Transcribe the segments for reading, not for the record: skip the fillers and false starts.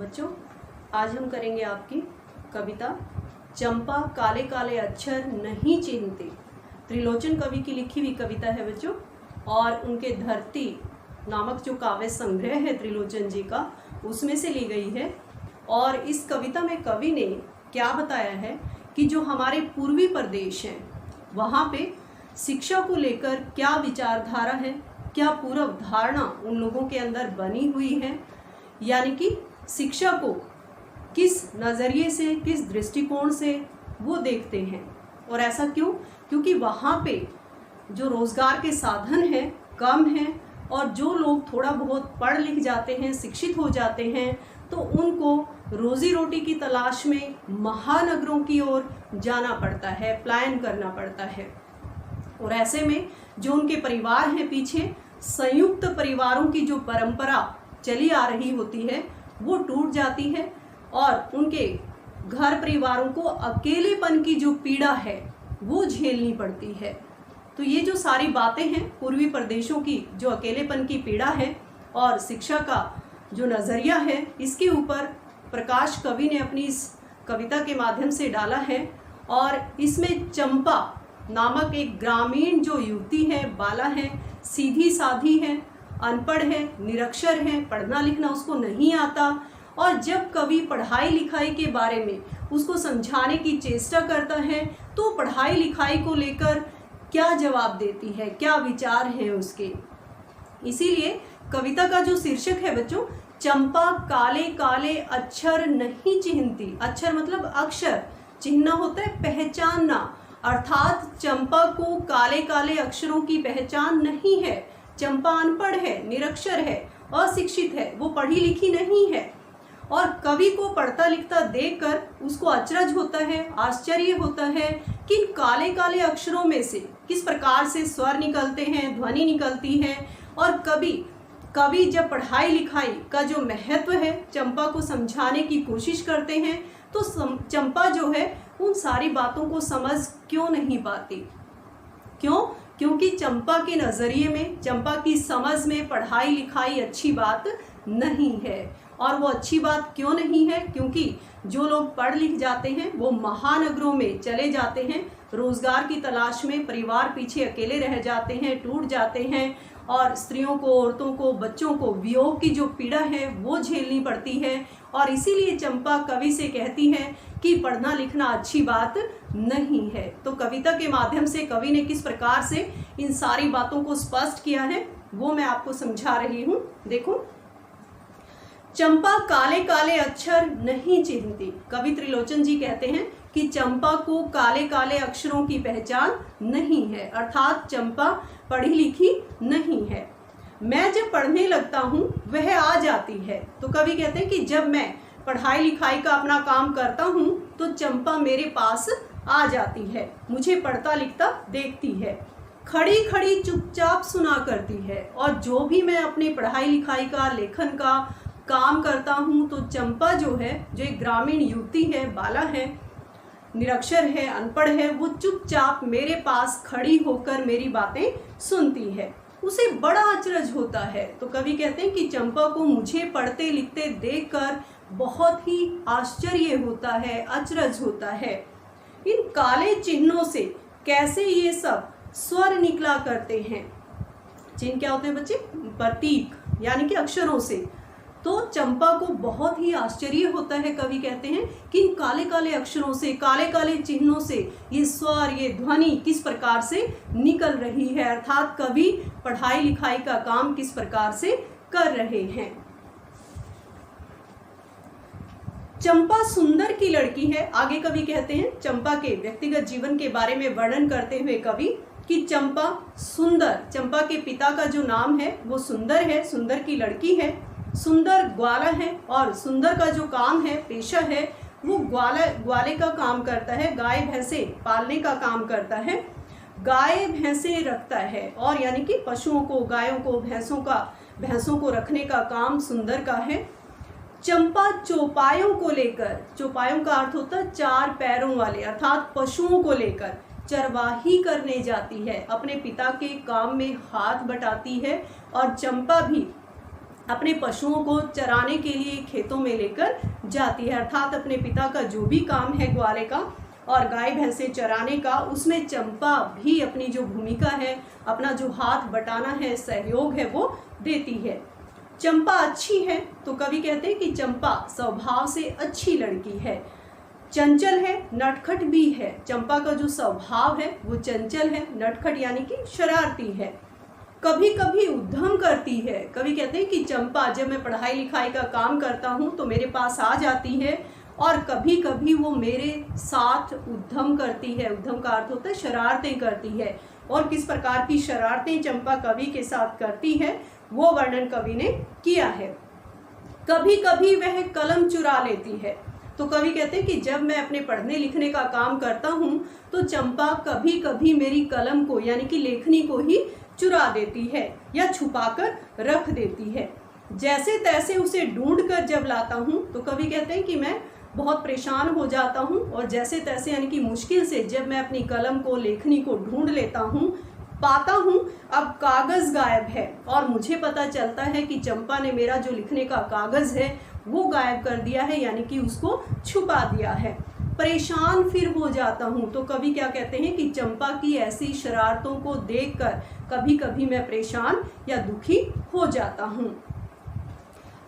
बच्चों, आज हम करेंगे आपकी कविता चंपा काले काले अक्षर नहीं चिन्हते। त्रिलोचन कवि की लिखी हुई कविता है बच्चों, और उनके धरती नामक जो काव्य संग्रह है त्रिलोचन जी का, उसमें से ली गई है। और इस कविता में कवि ने क्या बताया है कि जो हमारे पूर्वी प्रदेश हैं वहाँ पे शिक्षा को लेकर क्या विचारधारा है, क्या पूर्व धारणा उन लोगों के अंदर बनी हुई है, यानी कि शिक्षा को किस नज़रिए से, किस दृष्टिकोण से वो देखते हैं। और ऐसा क्यों? क्योंकि वहाँ पे जो रोज़गार के साधन हैं कम हैं, और जो लोग थोड़ा बहुत पढ़ लिख जाते हैं, शिक्षित हो जाते हैं, तो उनको रोज़ी रोटी की तलाश में महानगरों की ओर जाना पड़ता है, पलायन करना पड़ता है। और ऐसे में जो उनके परिवार हैं, पीछे संयुक्त परिवारों की जो परंपरा चली आ रही होती है वो टूट जाती है, और उनके घर परिवारों को अकेलेपन की जो पीड़ा है वो झेलनी पड़ती है। तो ये जो सारी बातें हैं पूर्वी प्रदेशों की, जो अकेलेपन की पीड़ा है और शिक्षा का जो नज़रिया है, इसके ऊपर प्रकाश कवि ने अपनी इस कविता के माध्यम से डाला है। और इसमें चंपा नामक एक ग्रामीण जो युवती है, बाला है, सीधी साधी है, अनपढ़ है, निरक्षर है, पढ़ना लिखना उसको नहीं आता। और जब कवि पढ़ाई लिखाई के बारे में उसको समझाने की चेष्टा करता है तो पढ़ाई लिखाई को लेकर क्या जवाब देती है, क्या विचार है उसके। इसीलिए कविता का जो शीर्षक है बच्चों, चंपा काले काले अक्षर नहीं चिन्हती। अक्षर मतलब अक्षर, चिन्हना होता है पहचानना, अर्थात चंपा को काले काले अक्षरों की पहचान नहीं है। चंपा अनपढ़ है, निरक्षर है, अशिक्षित है, वो पढ़ी लिखी नहीं है। और कवि को पढ़ता लिखता देखकर उसको अचरज होता है, आश्चर्य होता है कि इन काले काले अक्षरों में से किस प्रकार से स्वर निकलते हैं, ध्वनि निकलती है। और कवि जब पढ़ाई लिखाई का जो महत्व है चंपा को समझाने की कोशिश करते हैं, तो चंपा जो है उन सारी बातों को समझ क्यों नहीं पाती। क्यों? क्योंकि चंपा के नज़रिए में, चंपा की समझ में पढ़ाई लिखाई अच्छी बात नहीं है। और वो अच्छी बात क्यों नहीं है? क्योंकि जो लोग पढ़ लिख जाते हैं वो महानगरों में चले जाते हैं, रोज़गार की तलाश में, परिवार पीछे अकेले रह जाते हैं, टूट जाते हैं, और स्त्रियों को, औरतों को, बच्चों को वियोग की जो पीड़ा है वो झेलनी पड़ती है। और इसीलिए चंपा कवि से कहती है कि पढ़ना लिखना अच्छी बात नहीं है। तो कविता के माध्यम से कवि ने किस प्रकार से इन सारी बातों को स्पष्ट किया है वो मैं आपको समझा रही हूँ। देखो, चंपा काले काले अक्षर नहीं चिन्हती। कवि त्रिलोचन जी कहते हैं कि चंपा को काले काले अक्षरों की पहचान नहीं है, अर्थात चंपा पढ़ी लिखी नहीं है। मैं जब पढ़ने लगता हूँ वह आ जाती है। तो कवि कहते हैं कि जब मैं पढ़ाई लिखाई का अपना काम करता हूँ तो चंपा मेरे पास आ जाती है, मुझे पढ़ता लिखता देखती है, खड़ी खड़ी चुपचाप सुना करती है। और जो भी मैं अपनी पढ़ाई लिखाई का, लेखन का काम करता हूँ तो चंपा जो है, जो एक ग्रामीण युवती है, बाला है, निरक्षर है, अनपढ़ है, वो चुपचाप मेरे पास खड़ी होकर मेरी बातें सुनती है। उसे बड़ा अचरज होता है। तो कवि कहते हैं कि चंपा को मुझे पढ़ते लिखते देखकर बहुत ही आश्चर्य होता है, अचरज होता है। इन काले चिन्हों से कैसे ये सब स्वर निकला करते हैं। चिन्ह क्या होते हैं बच्चे? प्रतीक, यानी कि अक्षरों से। तो चंपा को बहुत ही आश्चर्य होता है। कवि कहते हैं कि इन काले काले अक्षरों से, काले काले चिन्हों से ये स्वर, ये ध्वनि किस प्रकार से निकल रही है, अर्थात कवि पढ़ाई लिखाई का काम किस प्रकार से कर रहे हैं। चंपा सुंदर की लड़की है। आगे कवि कहते हैं चंपा के व्यक्तिगत जीवन के बारे में वर्णन करते हुए कवि कि चंपा सुंदर, चंपा के पिता का जो नाम है वो सुंदर है, सुंदर की लड़की है। सुंदर ग्वाला है, और सुंदर का जो काम है, पेशा है, वो ग्वाले का काम करता है, गाय भैंसे पालने का काम करता है, गाय भैंसे रखता है। और यानी कि पशुओं को, गायों को, भैंसों को रखने का काम सुंदर का है। चंपा चौपायों को लेकर, चौपायों का अर्थ होता है चार पैरों वाले, अर्थात पशुओं को लेकर चरवाही करने जाती है, अपने पिता के काम में हाथ बटाती है। और चंपा भी अपने पशुओं को चराने के लिए खेतों में लेकर जाती है, अर्थात अपने पिता का जो भी काम है ग्वाले का और गाय भैंसे चराने का, उसमें चंपा भी अपनी जो भूमिका है, अपना जो हाथ बटाना है, सहयोग है, वो देती है। चंपा अच्छी है तो कवि कहते हैं कि चंपा स्वभाव से अच्छी लड़की है, चंचल है, नटखट भी है। चंपा का जो स्वभाव है वो चंचल है, नटखट यानी कि शरारती है, कभी कभी उद्यम करती है। कवि कहते हैं कि चंपा जब मैं पढ़ाई लिखाई का काम करता हूँ तो मेरे पास आ जाती है और कभी कभी वो मेरे साथ उद्यम करती है। उद्यम का अर्थ होता है शरारतें करती है, और किस प्रकार की शरारतें चंपा कवि के साथ करती है वो वर्णन कवि ने किया है। कभी कभी वह कलम चुरा लेती है। तो कवि कहते हैं कि जब मैं अपने पढ़ने लिखने का काम करता हूँ तो चंपा कभी कभी मेरी कलम को यानी कि लेखनी को ही चुरा देती है या छुपाकर रख देती है। जैसे तैसे उसे ढूंढ कर जब लाता हूँ तो कवि कहते हैं कि मैं बहुत परेशान हो जाता हूँ, और जैसे तैसे यानी कि मुश्किल से जब मैं अपनी कलम को लेखनी को ढूंढ लेता हूँ, पाता हूँ अब कागज़ गायब है, और मुझे पता चलता है कि चंपा ने मेरा जो लिखने का कागज़ है वो गायब कर दिया है, यानी कि उसको छुपा दिया है। परेशान फिर हो जाता हूँ। तो कवि क्या कहते हैं कि चंपा की ऐसी शरारतों को देखकर कभी कभी मैं परेशान या दुखी हो जाता हूँ।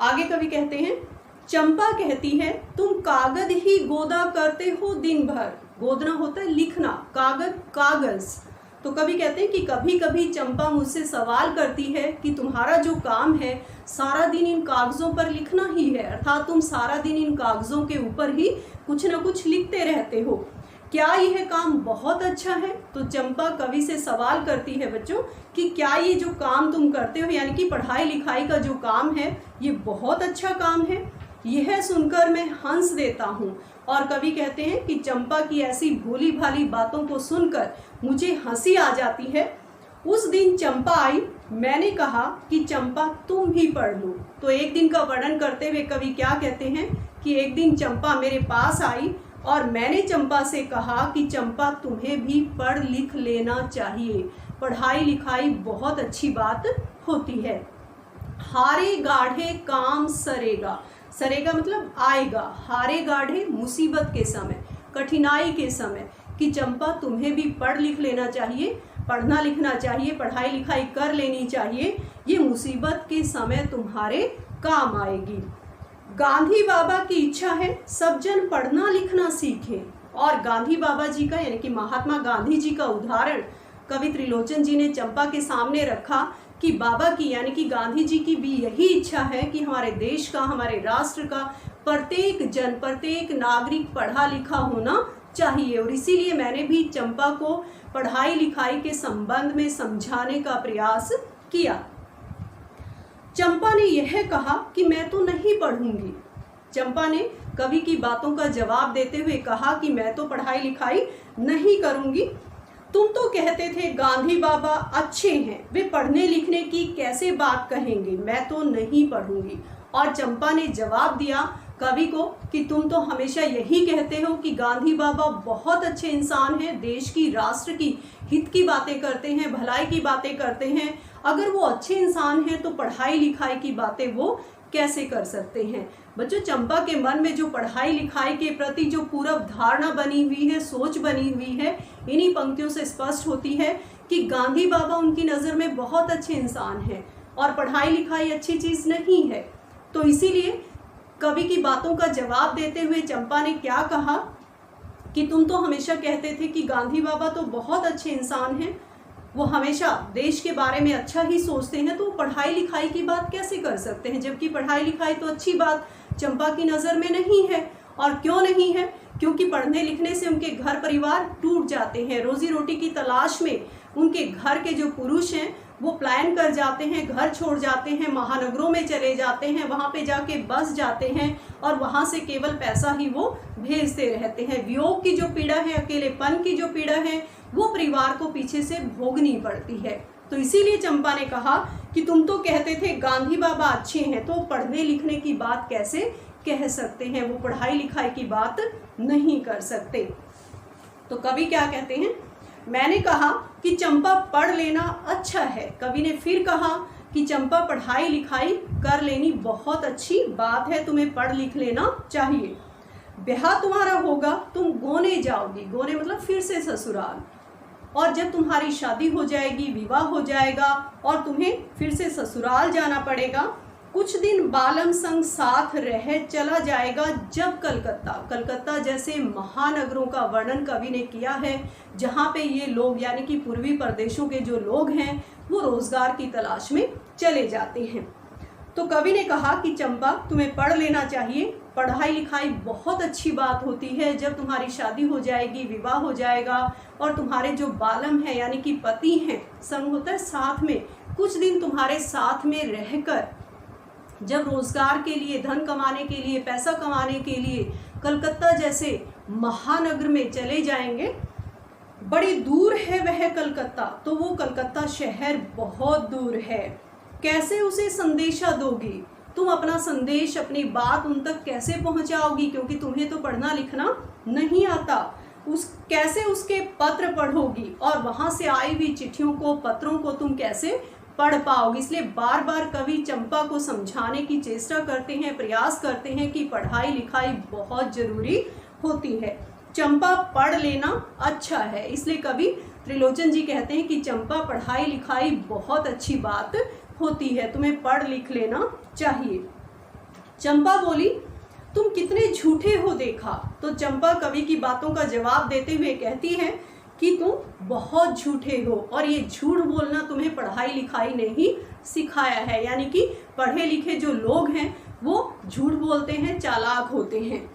आगे कवि कहते हैं, चंपा कहती है तुम कागज ही गोदा करते हो दिन भर। गोदना होता है लिखना, कागज कागज। तो कवि कहते हैं कि कभी कभी चंपा मुझसे सवाल करती है कि तुम्हारा जो काम है सारा दिन इन कागजों पर लिखना ही है, अर्थात तुम सारा दिन इन कागजों के ऊपर ही कुछ न कुछ लिखते रहते हो, क्या यह काम बहुत अच्छा है? तो चंपा कवि से सवाल करती है बच्चों कि क्या ये जो काम तुम करते हो यानी कि पढ़ाई लिखाई का जो काम है ये बहुत अच्छा काम है? यह सुनकर मैं हंस देता हूँ। और कवि कहते हैं कि चंपा की ऐसी भोली भाली बातों को सुनकर मुझे हंसी आ जाती है। उस दिन चंपा आई, मैंने कहा कि चंपा तुम भी पढ़ लो। तो एक दिन का वर्णन करते हुए कवि क्या कहते हैं कि एक दिन चंपा मेरे पास आई और मैंने चंपा से कहा कि चंपा तुम्हें भी पढ़ लिख लेना चाहिए, पढ़ाई लिखाई बहुत अच्छी बात होती है। हारे गाढ़े काम सरेगा, सरेगा मतलब आएगा, हारे गाढ़े मुसीबत के समय, कठिनाई के समय, कि चंपा तुम्हें भी पढ़ लिख लेना चाहिए, पढ़ना लिखना चाहिए, पढ़ाई लिखाई कर लेनी चाहिए, ये मुसीबत के समय तुम्हारे काम आएगी। गांधी बाबा की इच्छा है सब जन पढ़ना लिखना सीखें। और गांधी बाबा जी का यानी कि महात्मा गांधी जी का उदाहरण कवि त्रिलोचन जी ने चंपा के सामने रखा कि बाबा की यानी कि गांधी जी की भी यही इच्छा है कि हमारे देश का, हमारे राष्ट्र का प्रत्येक जन, प्रत्येक नागरिक पढ़ा लिखा होना चाहिए। और इसीलिए मैंने भी चंपा को पढ़ाई लिखाई के संबंध में समझाने का प्रयास किया। चंपा ने यह कहा कि मैं तो नहीं पढ़ूंगी। चंपा ने कवि की बातों का जवाब देते हुए कहा कि मैं तो पढ़ाई लिखाई नहीं करूंगी। तुम तो कहते थे गांधी बाबा अच्छे हैं, वे पढ़ने लिखने की कैसे बात कहेंगे, मैं तो नहीं पढ़ूंगी। और चंपा ने जवाब दिया कवि को कि तुम तो हमेशा यही कहते हो कि गांधी बाबा बहुत अच्छे इंसान हैं, देश की, राष्ट्र की हित की बातें करते हैं, भलाई की बातें करते हैं। अगर वो अच्छे इंसान हैं तो पढ़ाई लिखाई की बातें वो कैसे कर सकते हैं? बच्चों, चंपा के मन में जो पढ़ाई लिखाई के प्रति जो पूर्व धारणा बनी हुई है, सोच बनी हुई है, इन्हीं पंक्तियों से स्पष्ट होती है कि गांधी बाबा उनकी नज़र में बहुत अच्छे इंसान हैं और पढ़ाई लिखाई अच्छी चीज़ नहीं है। तो इसीलिए कवि की बातों का जवाब देते हुए चंपा ने क्या कहा कि तुम तो हमेशा कहते थे कि गांधी बाबा तो बहुत अच्छे इंसान हैं, वो हमेशा देश के बारे में अच्छा ही सोचते हैं, तो पढ़ाई लिखाई की बात कैसे कर सकते हैं? जबकि पढ़ाई लिखाई तो अच्छी बात चंपा की नज़र में नहीं है। और क्यों नहीं है? क्योंकि पढ़ने लिखने से उनके घर परिवार टूट जाते हैं, रोजी रोटी की तलाश में उनके घर के जो पुरुष हैं वो पलायन कर जाते हैं, घर छोड़ जाते हैं, महानगरों में चले जाते हैं, वहाँ पे जाके बस जाते हैं और वहाँ से केवल पैसा ही वो भेजते रहते हैं। वियोग की जो पीड़ा है, अकेलेपन की जो पीड़ा है, वो परिवार को पीछे से भोगनी पड़ती है। तो इसीलिए चंपा ने कहा कि तुम तो कहते थे गांधी बाबा अच्छे हैं, तो पढ़ने लिखने की बात कैसे कह सकते हैं? वो पढ़ाई लिखाई की बात नहीं कर सकते। तो कवि क्या कहते हैं? मैंने कहा कि चंपा पढ़ लेना अच्छा है। कवि ने फिर कहा कि चंपा पढ़ाई लिखाई कर लेनी बहुत अच्छी बात है, तुम्हें पढ़ लिख लेना चाहिए। ब्याह तुम्हारा होगा, तुम गोने जाओगी, गोने मतलब फिर से ससुराल, और जब तुम्हारी शादी हो जाएगी, विवाह हो जाएगा और तुम्हें फिर से ससुराल जाना पड़ेगा, कुछ दिन बालम संग साथ रह चला जाएगा जब कलकत्ता जैसे महानगरों का वर्णन कवि ने किया है, जहाँ पे ये लोग यानी कि पूर्वी प्रदेशों के जो लोग हैं वो रोजगार की तलाश में चले जाते हैं। तो कवि ने कहा कि चंपा तुम्हें पढ़ लेना चाहिए, पढ़ाई लिखाई बहुत अच्छी बात होती है। जब तुम्हारी शादी हो जाएगी, विवाह हो जाएगा और तुम्हारे जो बालम है यानी कि पति हैं, संग होता है साथ में, कुछ दिन तुम्हारे साथ में रहकर जब रोजगार के लिए, धन कमाने के लिए, पैसा कमाने के लिए कलकत्ता जैसे महानगर में चले जाएंगे। बड़ी दूर है वह कलकत्ता, तो वो कलकत्ता शहर बहुत दूर है। कैसे उसे संदेशा दोगी, तुम अपना संदेश, अपनी बात उन तक कैसे पहुंचाओगी, क्योंकि तुम्हें तो पढ़ना लिखना नहीं आता। कैसे उसके पत्र पढ़ोगी और वहां से आई हुई चिट्ठियों को, पत्रों को तुम कैसे पढ़ पाओगे। इसलिए बार बार कवि चंपा को समझाने की चेष्टा करते हैं, प्रयास करते हैं कि पढ़ाई लिखाई बहुत जरूरी होती है, चंपा पढ़ लेना अच्छा है। इसलिए कवि त्रिलोचन जी कहते हैं कि चंपा पढ़ाई लिखाई बहुत अच्छी बात होती है, तुम्हें पढ़ लिख लेना चाहिए। चंपा बोली तुम कितने झूठे हो देखा। तो चंपा कवि की बातों का जवाब देते हुए कहती है कि तुम बहुत झूठे हो और ये झूठ बोलना तुम्हें पढ़ाई लिखाई ने ही सिखाया है। यानी कि पढ़े लिखे जो लोग हैं वो झूठ बोलते हैं, चालाक होते हैं।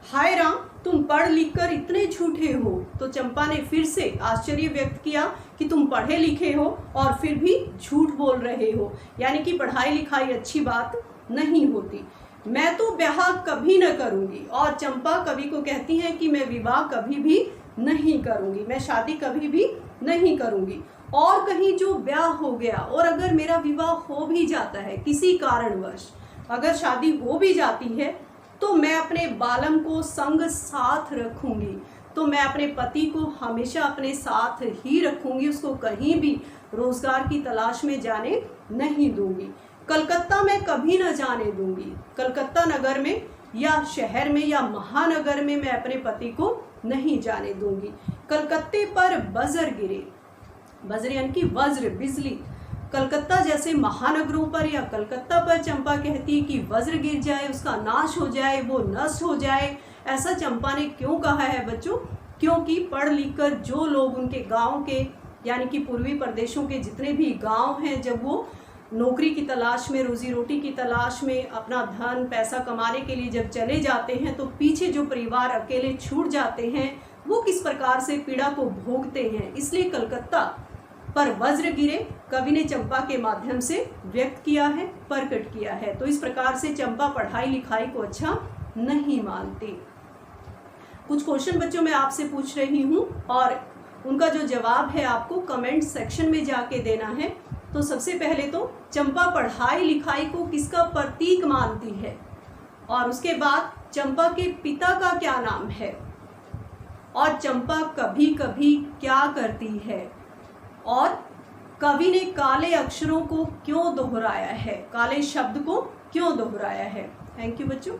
हाय राम, तुम पढ़ लिख कर इतने झूठे हो। तो चंपा ने फिर से आश्चर्य व्यक्त किया कि तुम पढ़े लिखे हो और फिर भी झूठ बोल रहे हो, यानी कि पढ़ाई लिखाई अच्छी बात नहीं होती। मैं तो ब्याह कभी न करूंगी। और चंपा कवि को कहती है कि मैं विवाह कभी भी नहीं करूंगी, मैं शादी कभी भी नहीं करूंगी। और कहीं जो ब्याह हो गया और अगर मेरा विवाह हो भी जाता है किसी कारणवश, अगर शादी हो भी जाती है, तो मैं अपने बालम को संग साथ रखूंगी। तो मैं अपने पति को हमेशा अपने साथ ही रखूंगी, उसको कहीं भी रोजगार की तलाश में जाने नहीं दूंगी। कलकत्ता में कभी न जाने दूंगी। कलकत्ता नगर में या शहर में या महानगर में मैं अपने पति को नहीं जाने दूंगी। कलकत्ते पर बजर गिरे, बजर यानी कि वज्र, बिजली, कलकत्ता जैसे महानगरों पर या कलकत्ता पर चंपा कहती है कि वज्र गिर जाए, उसका नाश हो जाए, वो नष्ट हो जाए। ऐसा चंपा ने क्यों कहा है बच्चों? क्योंकि पढ़ लिख कर जो लोग उनके गांव के यानी कि पूर्वी प्रदेशों के जितने भी गांव हैं, जब वो नौकरी की तलाश में, रोजी रोटी की तलाश में, अपना धन पैसा कमाने के लिए जब चले जाते हैं, तो पीछे जो परिवार अकेले छूट जाते हैं वो किस प्रकार से पीड़ा को भोगते हैं। इसलिए कलकत्ता पर वज्र गिरे कवि ने चंपा के माध्यम से व्यक्त किया है, प्रकट किया है। तो इस प्रकार से चंपा पढ़ाई लिखाई को अच्छा नहीं मानती। कुछ क्वेश्चन बच्चों मैं आपसे पूछ रही हूँ और उनका जो जवाब है आपको कमेंट सेक्शन में जाके देना है। तो सबसे पहले तो चंपा पढ़ाई लिखाई को किसका प्रतीक मानती है, और उसके बाद चंपा के पिता का क्या नाम है, और चंपा कभी कभी क्या करती है, और कवि ने काले अक्षरों को क्यों दोहराया है, काले शब्द को क्यों दोहराया है। थैंक यू बच्चों।